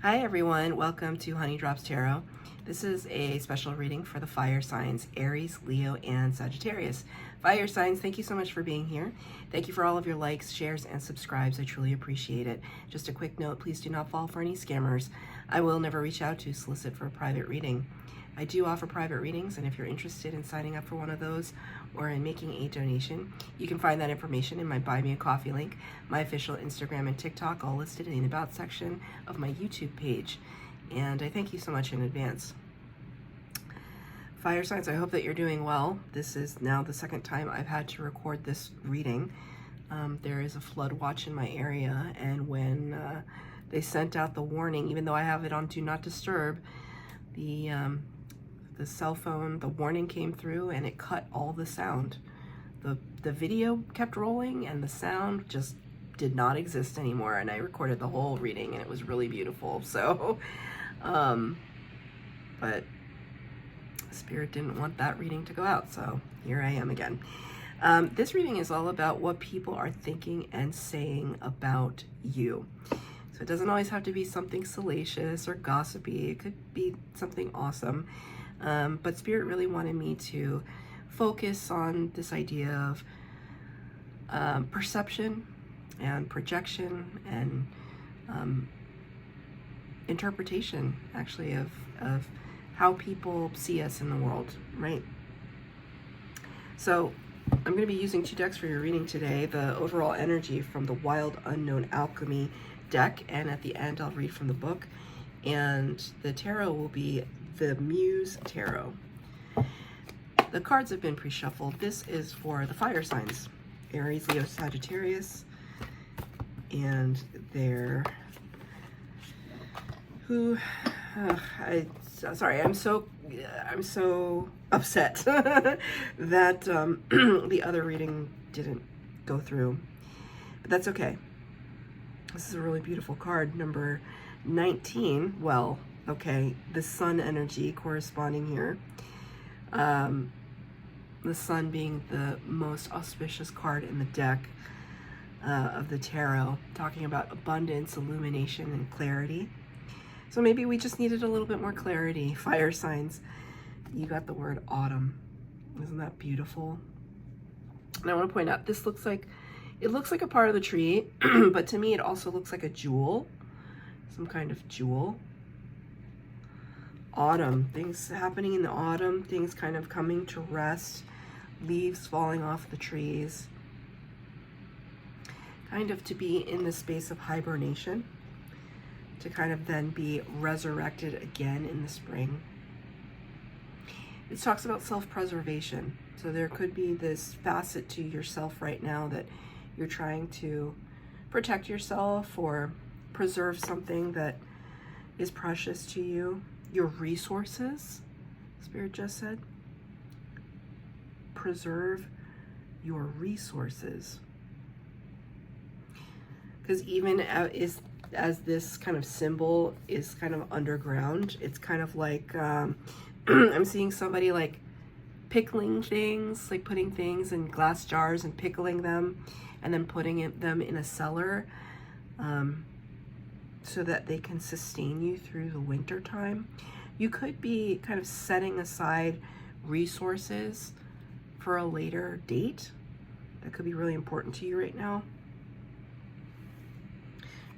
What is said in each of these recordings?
Hi everyone, welcome to Honey Drops Tarot. This is a special reading for the fire signs, Aries, Leo, and Sagittarius. Fire signs, thank you so much for being here. Thank you for all of your likes, shares, and subscribes. I truly appreciate it. Just a quick note, please do not fall for any scammers. I will never reach out to solicit for a private reading. I do offer private readings, and if you're interested in signing up for one of those or in making a donation, you can find that information in my Buy Me a Coffee link, my official Instagram and TikTok, all listed in the About section of my YouTube page. And I thank you so much in advance. Fire signs, I hope that you're doing well. This is now the second time I've had to record this reading. There is a flood watch in my area, and when they sent out the warning, even though I have it on Do Not Disturb, the cell phone, the warning came through and it cut all the sound. The video kept rolling and the sound just did not exist anymore, and I recorded the whole reading and it was really beautiful. So but Spirit didn't want that reading to go out, so here I am again. This reading is all about what people are thinking and saying about you. So it doesn't always have to be something salacious or gossipy. It could be something awesome. But Spirit really wanted me to focus on this idea of perception and projection and interpretation, actually, of how people see us in the world, right? So I'm going to be using two decks for your reading today, the overall energy from the Wild Unknown Alchemy deck, and at the end I'll read from the book, and the tarot will be the Muse Tarot. The cards have been pre-shuffled. This is for the fire signs, Aries, Leo, Sagittarius, and they're who I'm so upset that the other reading didn't go through, but that's okay. This is a really beautiful card, number 19. Well, okay, the sun energy corresponding here. The sun being the most auspicious card in the deck of the tarot, talking about abundance, illumination, and clarity. So maybe we just needed a little bit more clarity. Fire signs, you got the word autumn. Isn't that beautiful? And I want to point out, this looks like, it looks like a part of the tree, but to me it also looks like a jewel, some kind of jewel. Autumn, things happening in the autumn, things kind of coming to rest, leaves falling off the trees, kind of to be in the space of hibernation, to kind of then be resurrected again in the spring. It talks about self-preservation. So there could be this facet to yourself right now that you're trying to protect yourself or preserve something that is precious to you. Your resources, Spirit just said. Preserve your resources. Because even as this kind of symbol is kind of underground, it's kind of like I'm seeing somebody like pickling things, like putting things in glass jars and pickling them and then putting them in a cellar so that they can sustain you through the winter time. You could be kind of setting aside resources for a later date that could be really important to you right now.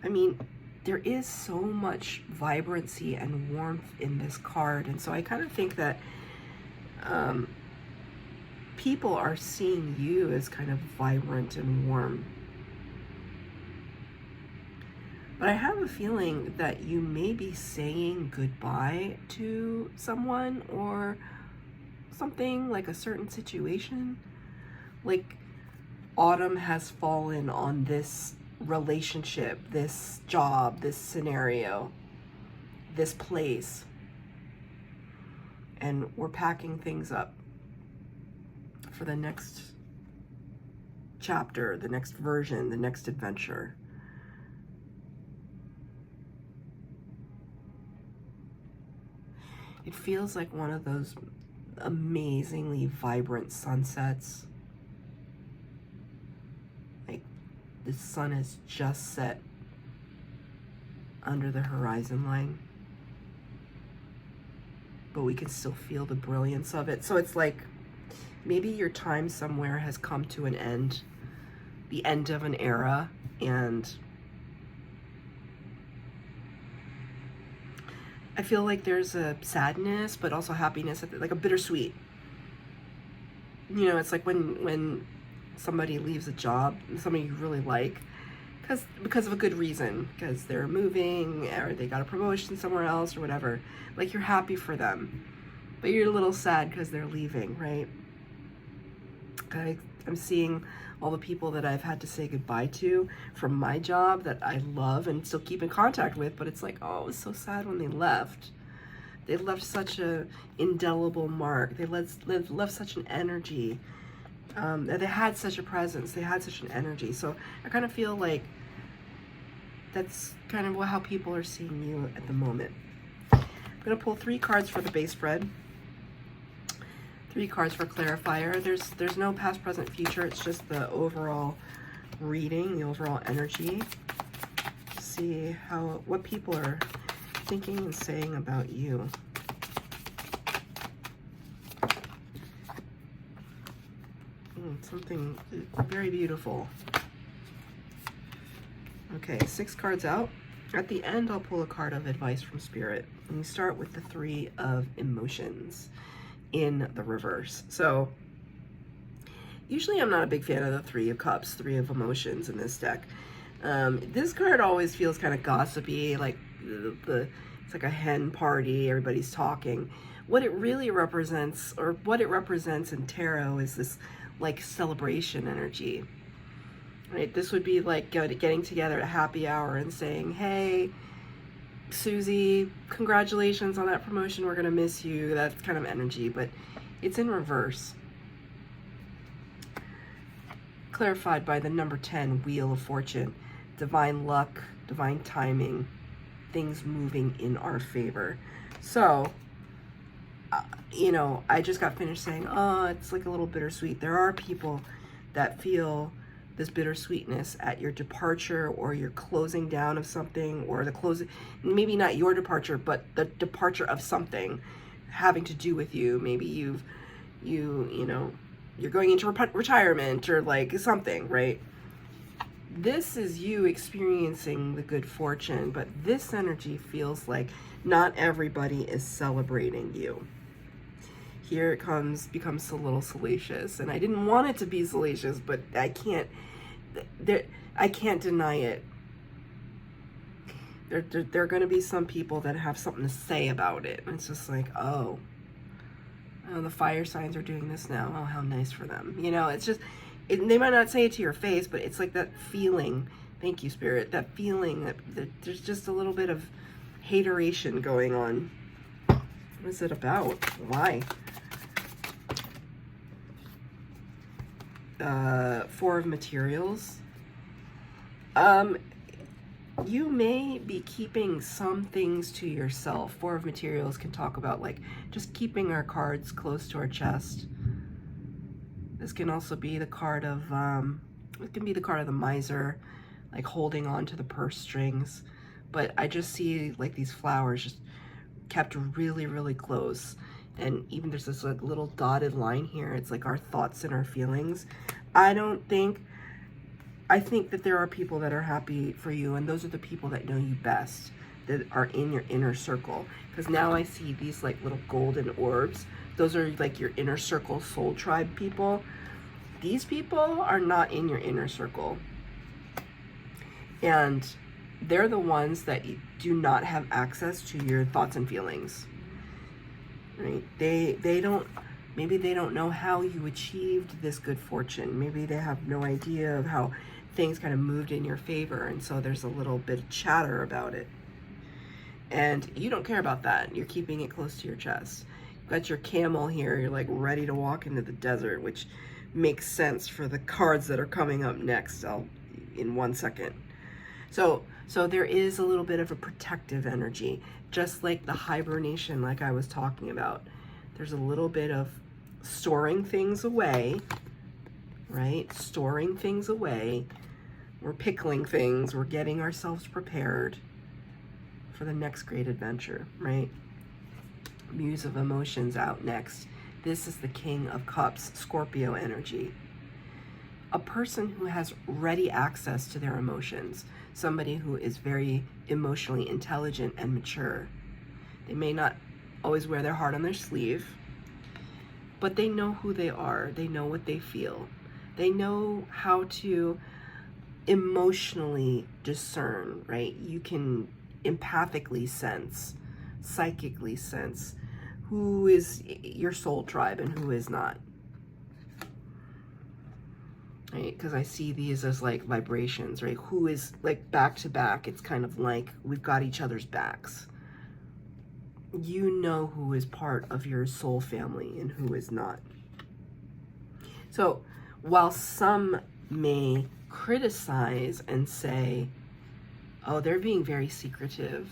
I mean, there is so much vibrancy and warmth in this card, and so I kind of think that people are seeing you as kind of vibrant and warm. But I have a feeling that you may be saying goodbye to someone or something, like a certain situation. Like autumn has fallen on this relationship, this job, this scenario, this place, and we're packing things up for the next chapter, the next version, the next adventure. It feels like one of those amazingly vibrant sunsets. Like the sun has just set under the horizon line, but we can still feel the brilliance of it. So it's like maybe your time somewhere has come to an end, the end of an era, and I feel like there's a sadness, but also happiness, like a bittersweet. You know, it's like when somebody leaves a job, somebody you really like, because of a good reason, because they're moving or they got a promotion somewhere else or whatever. Like, you're happy for them, but you're a little sad because they're leaving, right? I'm seeing all the people that I've had to say goodbye to from my job that I love and still keep in contact with, but it's like, oh, it was so sad when they left. They left such a indelible mark. They left such an energy. They had such a presence. They had such an energy. So I kind of feel like that's kind of how people are seeing you at the moment. I'm going to pull 3 cards for the base spread. 3 cards for clarifier. There's no past, present, future. It's just the overall reading, the overall energy. See what people are thinking and saying about you. Something very beautiful. Okay, 6 cards out. At the end, I'll pull a card of advice from Spirit. And we start with the 3 of emotions in the reverse. So usually I'm not a big fan of the 3 of cups, 3 of emotions in this deck. This card always feels kind of gossipy, like it's like a hen party, everybody's talking. What it really represents, or what it represents in tarot, is this like celebration energy, right? This would be like getting together at a happy hour and saying, hey, Susie, congratulations on that promotion, we're gonna miss you. That's kind of energy, but it's in reverse. Clarified by the number 10, Wheel of Fortune. Divine luck, divine timing, things moving in our favor. So, you know, I just got finished saying, oh, it's like a little bittersweet. There are people that feel this bittersweetness at your departure or your closing down of something, or the closing, maybe not your departure, but the departure of something having to do with you. Maybe you know, you're going into retirement or like something, right? This is you experiencing the good fortune, but this energy feels like not everybody is celebrating you. Here it becomes a little salacious, and I didn't want it to be salacious, but I can't deny it. There are going to be some people that have something to say about it, and it's just like, oh, the fire signs are doing this now. Oh, how nice for them. You know, it's just, they might not say it to your face, but it's like that feeling. Thank you, Spirit. That feeling that there's just a little bit of hateration going on. What is it about? Why? 4 of materials. You may be keeping some things to yourself. 4 of materials can talk about like just keeping our cards close to our chest. This can also be the card of, it can be the card of the miser, like holding on to the purse strings. But I just see like these flowers just kept really, really close. And even there's this like little dotted line here. It's like our thoughts and our feelings. I think that there are people that are happy for you, and those are the people that know you best, that are in your inner circle. Because now I see these like little golden orbs. Those are like your inner circle soul tribe people. These people are not in your inner circle. And they're the ones that do not have access to your thoughts and feelings. Right? They don't, maybe they don't know how you achieved this good fortune. Maybe they have no idea of how things kind of moved in your favor, and so there's a little bit of chatter about it. And you don't care about that. You're keeping it close to your chest. You've got your camel here. You're like ready to walk into the desert, which makes sense for the cards that are coming up next. In 1 second. So there is a little bit of a protective energy, just like the hibernation, like I was talking about. There's a little bit of storing things away, right? Storing things away. We're pickling things. We're getting ourselves prepared. for the next great adventure, right? Muse of Emotions out next. This is the King of Cups, Scorpio energy. A person who has ready access to their emotions, somebody who is very emotionally intelligent and mature. They may not always wear their heart on their sleeve, but they know who they are. They know what they feel. They know how to emotionally discern, right? You can empathically sense, psychically sense who is your soul tribe and who is not. Right? Because I see these as like vibrations, right? Who is like back to back. It's kind of like we've got each other's backs. You know who is part of your soul family and who is not. So while some may criticize and say, oh, they're being very secretive.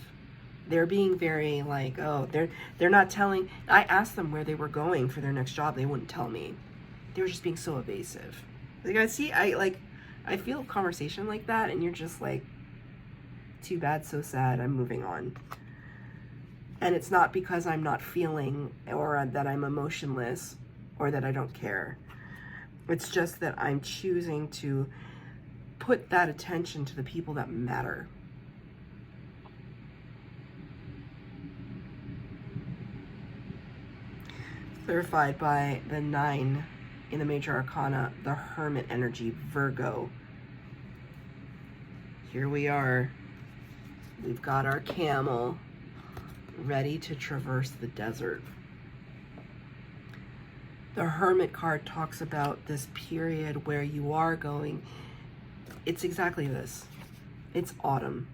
They're being very like, oh, they're not telling. I asked them where they were going for their next job. They wouldn't tell me. They were just being so evasive. Like, I feel a conversation like that, and you're just like, too bad, so sad, I'm moving on. And it's not because I'm not feeling, or that I'm emotionless, or that I don't care. It's just that I'm choosing to put that attention to the people that matter. Clarified by the 9 in the major arcana, the Hermit energy, Virgo. Here we are. We've got our camel ready to traverse the desert. The Hermit card talks about this period where you are going, it's exactly this. It's autumn.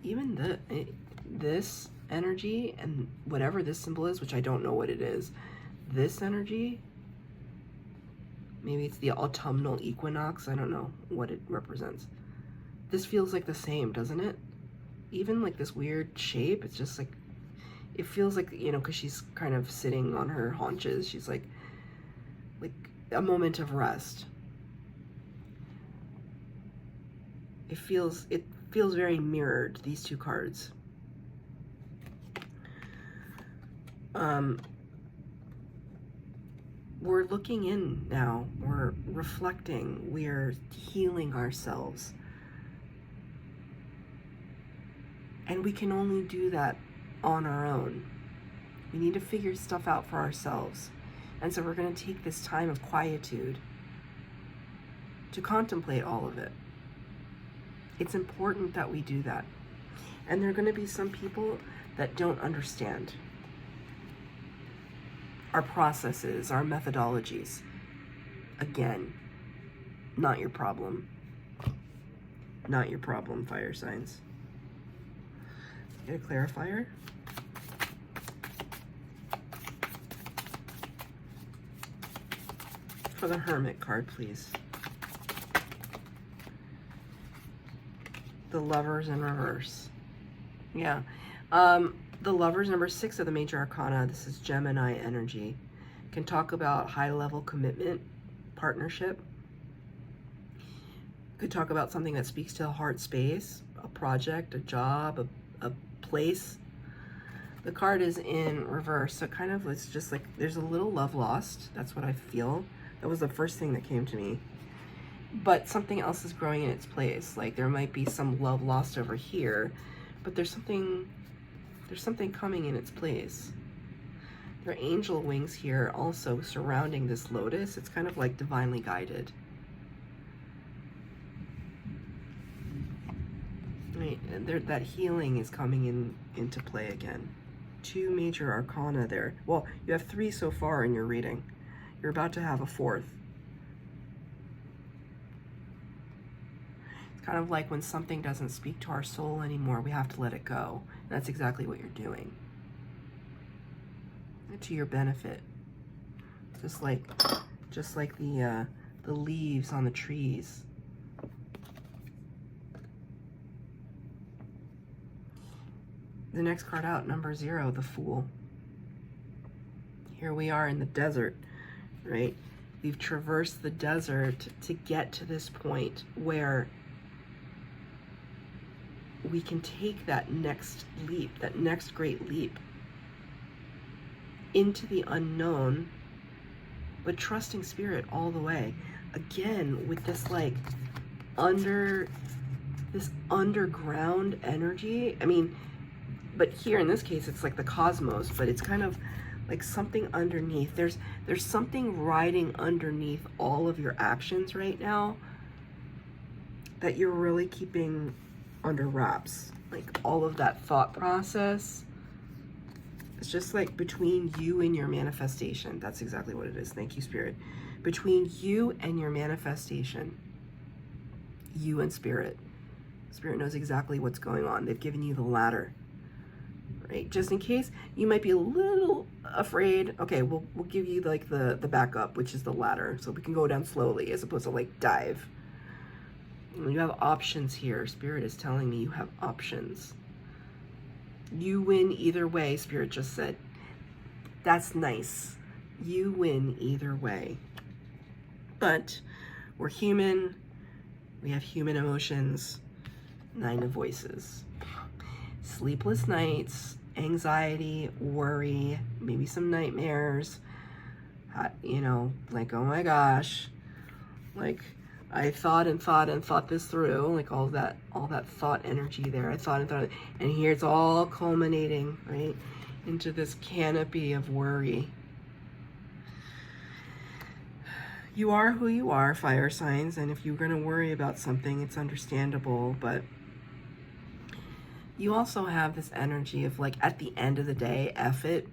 Even this energy and whatever this symbol is, which I don't know what it is, this energy, maybe it's the autumnal equinox, I don't know what it represents. This feels like the same, doesn't it? Even like this weird shape, it's just like, it feels like, you know, because she's kind of sitting on her haunches, she's like a moment of rest. It feels very mirrored, these two cards. We're looking in now, we're reflecting, we're healing ourselves. And we can only do that on our own. We need to figure stuff out for ourselves. And so we're going to take this time of quietude to contemplate all of it. It's important that we do that. And there are going to be some people that don't understand our processes, our methodologies. Again, not your problem. Not your problem, fire signs. Get a clarifier. For the Hermit card, please. The Lovers in reverse. Yeah. The Lovers, number 6 of the major arcana, this is Gemini energy, can talk about high-level commitment, partnership. Could talk about something that speaks to the heart space, a project, a job, a place. The card is in reverse, so kind of it's just like there's a little love lost. That's what I feel. That was the first thing that came to me. But something else is growing in its place. Like there might be some love lost over here, but there's something coming in its place. There are angel wings here also surrounding this lotus. It's kind of like divinely guided. Right, and that healing is coming into play again. 2 major arcana there. Well, you have 3 so far in your reading. You're about to have a 4th. It's kind of like when something doesn't speak to our soul anymore, we have to let it go. And that's exactly what you're doing. To your benefit. Just like the leaves on the trees. The next card out, number 0, the Fool. Here we are in the desert, right? We've traversed the desert to get to this point where we can take that next leap, that next great leap into the unknown, but trusting spirit all the way. Again, with this like this underground energy. I mean, but here in this case, it's like the cosmos, but it's kind of like something underneath. There's something riding underneath all of your actions right now that you're really keeping under wraps. Like all of that thought process. It's just like between you and your manifestation. That's exactly what it is. Thank you, Spirit. Between you and your manifestation, you and Spirit. Spirit knows exactly what's going on. They've given you the ladder, right? Just in case you might be a little afraid. Okay, we'll give you like the backup, which is the ladder, so we can go down slowly as opposed to like dive. You have options here. Spirit is telling me you have options. You win either way, Spirit just said. That's nice. You win either way. But we're human. We have human emotions. 9 of Voices. Sleepless nights, anxiety, worry, maybe some nightmares. You know, like, oh my gosh. Like, I thought this through, like all that thought energy there. I thought, and here it's all culminating, right, into this canopy of worry. You are who you are, fire signs, and if you're going to worry about something, it's understandable, but you also have this energy of like, at the end of the day, F it,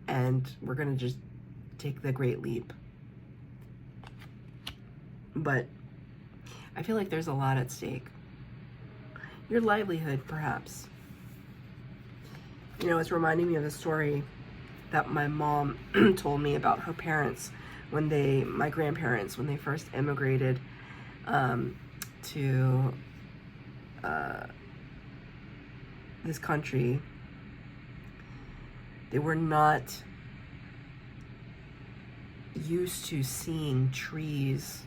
and we're going to just take the great leap. But I feel like there's a lot at stake. Your livelihood, perhaps. You know, it's reminding me of a story that my mom told me about her parents my grandparents, when they first immigrated to this country. They were not used to seeing trees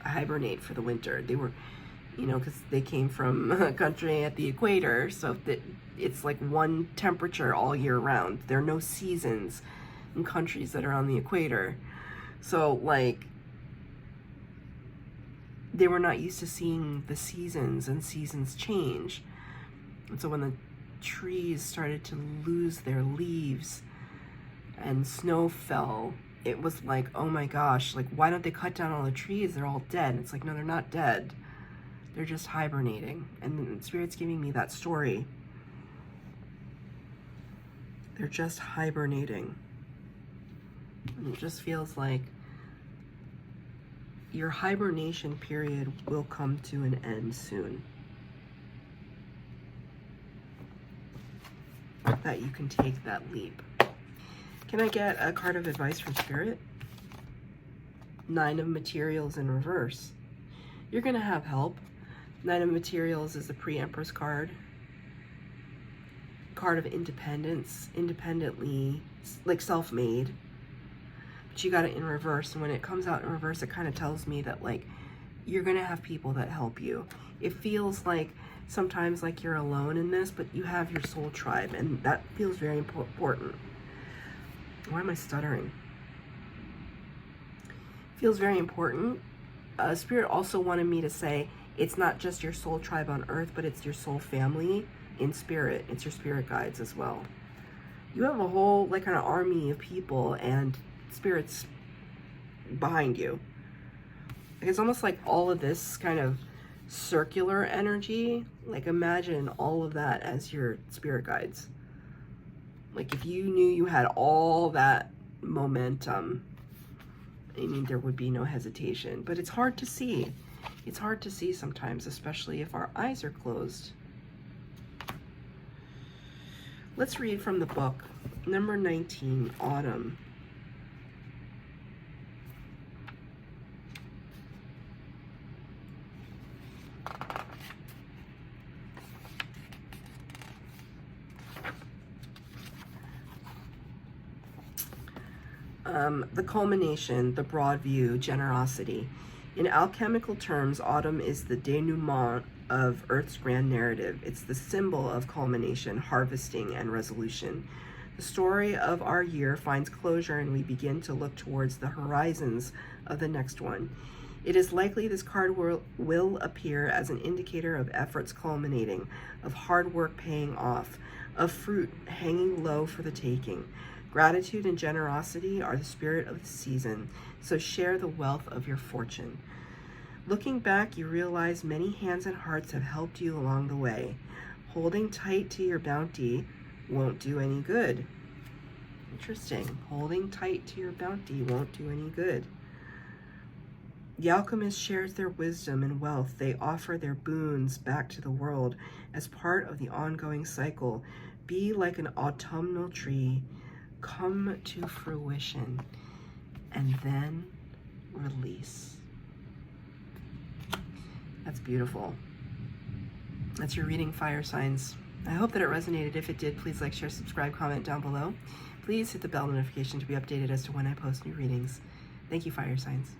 hibernate for the winter. They were, you know, because they came from a country at the equator, so that it's like one temperature all year round. There are no seasons in countries that are on the equator. So like, they were not used to seeing the seasons, and seasons change. And so when the trees started to lose their leaves and snow fell, it was like, oh my gosh, like, why don't they cut down all the trees? They're all dead. And it's like, no, they're not dead. They're just hibernating. And Spirit's giving me that story. They're just hibernating. And it just feels like your hibernation period will come to an end soon. That you can take that leap. Can I get a card of advice from Spirit? 9 of Materials in reverse. You're going to have help. 9 of Materials is the pre-Empress card. Card of independence. Independently, like self-made. But you got it in reverse. And when it comes out in reverse, it kind of tells me that, like, you're going to have people that help you. It feels like sometimes like you're alone in this, but you have your soul tribe. And that feels very important. Why am I stuttering? Feels very important. Spirit also wanted me to say, it's not just your soul tribe on earth, but it's your soul family in spirit. It's your spirit guides as well. You have a whole, like, kind of army of people and spirits behind you. Like, it's almost like all of this kind of circular energy. Like, imagine all of that as your spirit guides. Like, if you knew you had all that momentum, I mean, there would be no hesitation. But it's hard to see. It's hard to see sometimes, especially if our eyes are closed. Let's read from the book. Number 19, Autumn. The culmination, the broad view, generosity. In alchemical terms, autumn is the denouement of Earth's grand narrative. It's the symbol of culmination, harvesting, and resolution. The story of our year finds closure, and we begin to look towards the horizons of the next one. It is likely this card will appear as an indicator of efforts culminating, of hard work paying off, of fruit hanging low for the taking. Gratitude and generosity are the spirit of the season, so share the wealth of your fortune. Looking back, you realize many hands and hearts have helped you along the way. Holding tight to your bounty won't do any good. Interesting. Holding tight to your bounty won't do any good. The alchemist shares their wisdom and wealth. They offer their boons back to the world as part of the ongoing cycle. Be like an autumnal tree, come to fruition, and then release. That's beautiful. That's your reading, fire signs. I hope that it resonated. If it did, please like, share, subscribe, comment down below. Please hit the bell notification to be updated as to when I post new readings. Thank you, fire signs.